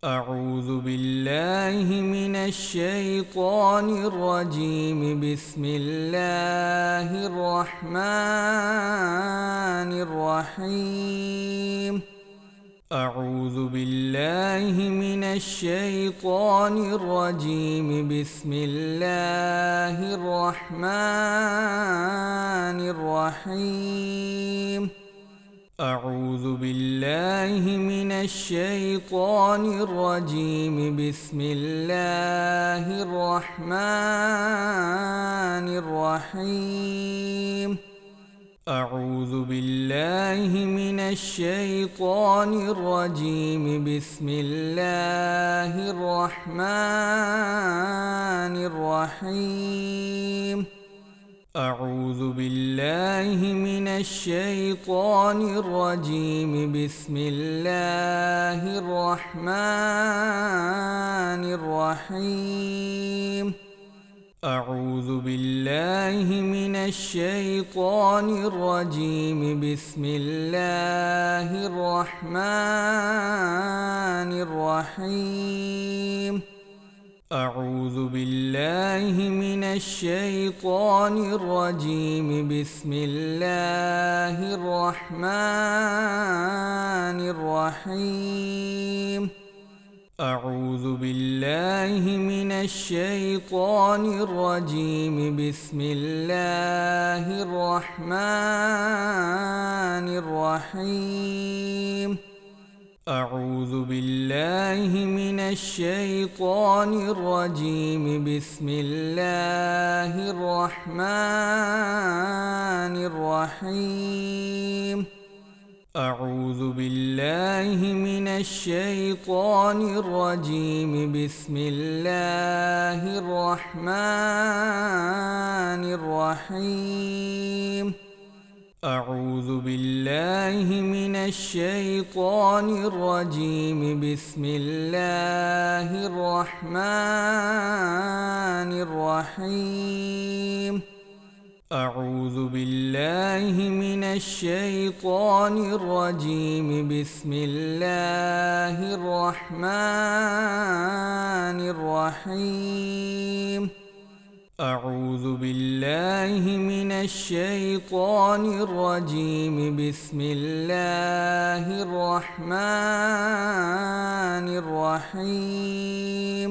أعوذ بالله من الشيطان الرجيم. بسم الله الرحمن الرحيم. أعوذ بالله من الشيطان الرجيم. بسم الله الرحمن الرحيم. أعوذ بالله من الشيطان الرجيم. بسم الله الرحمن الرحيم. أعوذ بالله من الشيطان الرجيم. بسم الله الرحمن الرحيم. أعوذ بالله من الشيطان الرجيم. بسم الله الرحمن الرحيم. أعوذ بالله من الشيطان الرجيم. بسم الله الرحمن الرحيم. أعوذ بالله من الشيطان الرجيم. بسم الله الرحمن الرحيم. أعوذ بالله من الشيطان الرجيم. بسم الله الرحمن الرحيم. أعوذ بالله من الشيطان الرجيم. بسم الله الرحمن الرحيم. أعوذ بالله من الشيطان الرجيم. بسم الله الرحمن الرحيم. أعوذ بالله من الشيطان الرجيم. بسم الله الرحمن الرحيم. أعوذ بالله من الشيطان الرجيم. بسم الله الرحمن الرحيم. أعوذ بالله من الشيطان الرجيم. بسم الله الرحمن الرحيم.